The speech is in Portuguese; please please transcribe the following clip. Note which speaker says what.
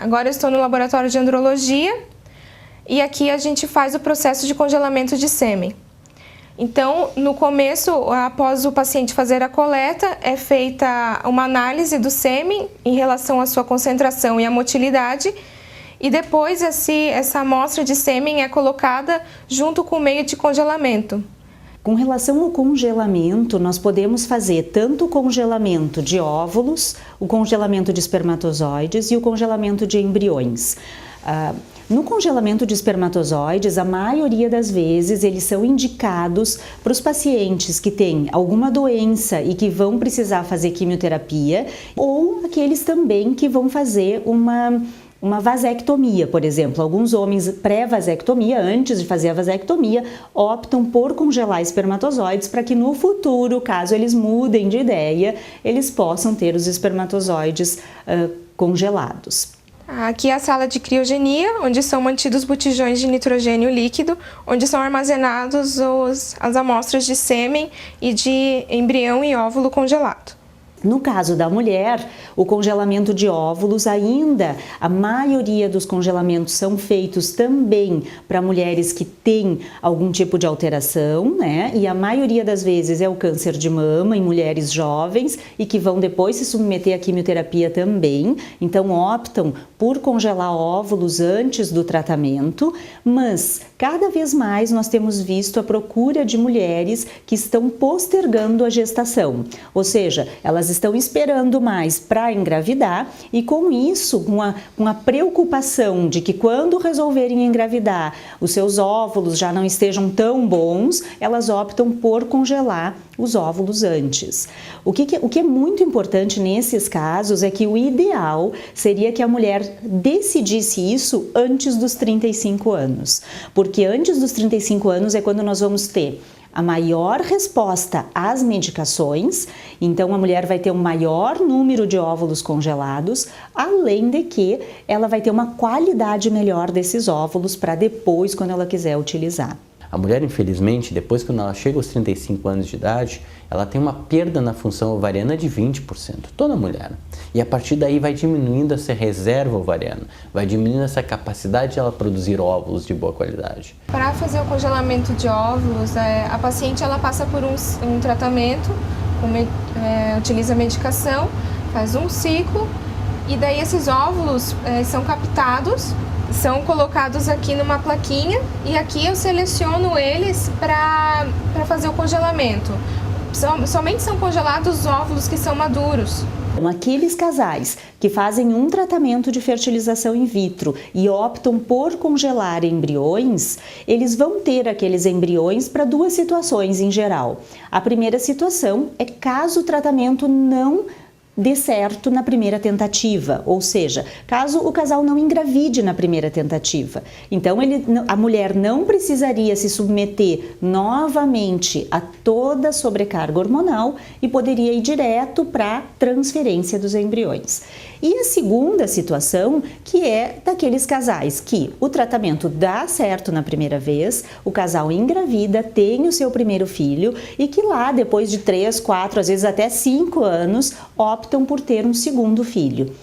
Speaker 1: Agora eu estou no laboratório de andrologia e aqui a gente faz o processo de congelamento de sêmen. Então, no começo, após o paciente fazer a coleta, é feita uma análise do sêmen em relação à sua concentração e à motilidade, e depois essa amostra de sêmen é colocada junto com o meio de congelamento.
Speaker 2: Com relação ao congelamento, nós podemos fazer tanto o congelamento de óvulos, o congelamento de espermatozoides e o congelamento de embriões. No congelamento de espermatozoides, a maioria das vezes eles são indicados para os pacientes que têm alguma doença e que vão precisar fazer quimioterapia, ou aqueles também que vão fazer uma vasectomia, por exemplo. Alguns homens pré-vasectomia, antes de fazer a vasectomia, optam por congelar espermatozoides para que no futuro, caso eles mudem de ideia, eles possam ter os espermatozoides congelados.
Speaker 1: Aqui é a sala de criogenia, onde são mantidos botijões de nitrogênio líquido, onde são armazenados as amostras de sêmen e de embrião e óvulo congelado.
Speaker 2: No caso da mulher, o congelamento de óvulos ainda, a maioria dos congelamentos são feitos também para mulheres que têm algum tipo de alteração, né? E a maioria das vezes é o câncer de mama em mulheres jovens e que vão depois se submeter à quimioterapia também. Então optam por congelar óvulos antes do tratamento, mas cada vez mais nós temos visto a procura de mulheres que estão postergando a gestação, ou seja, elas estão esperando mais para engravidar e com isso, com a preocupação de que quando resolverem engravidar, os seus óvulos já não estejam tão bons, elas optam por congelar os óvulos antes. O que é muito importante nesses casos é que o ideal seria que a mulher decidisse isso antes dos 35 anos, porque antes dos 35 anos é quando nós vamos ter a maior resposta às medicações, então a mulher vai ter um maior número de óvulos congelados, além de que ela vai ter uma qualidade melhor desses óvulos para depois, quando ela quiser utilizar.
Speaker 3: A mulher, infelizmente, depois quando ela chega aos 35 anos de idade, ela tem uma perda na função ovariana de 20%, toda mulher. E a partir daí vai diminuindo essa reserva ovariana, vai diminuindo essa capacidade de ela produzir óvulos de boa qualidade.
Speaker 1: Para fazer o congelamento de óvulos, a paciente ela passa por um tratamento, utiliza medicação, faz um ciclo e daí esses óvulos são captados, são colocados aqui numa plaquinha e aqui eu seleciono eles para fazer o congelamento. Somente são congelados os óvulos que são maduros.
Speaker 2: Aqueles casais que fazem um tratamento de fertilização in vitro e optam por congelar embriões, eles vão ter aqueles embriões para duas situações em geral. A primeira situação é caso o tratamento não dê certo na primeira tentativa, ou seja, caso o casal não engravide na primeira tentativa. Então, a mulher não precisaria se submeter novamente a toda a sobrecarga hormonal e poderia ir direto para a transferência dos embriões. E a segunda situação, que é daqueles casais que o tratamento dá certo na primeira vez, o casal engravida, tem o seu primeiro filho e que lá, depois de 3, 4, às vezes até 5 anos, optam por ter um segundo filho.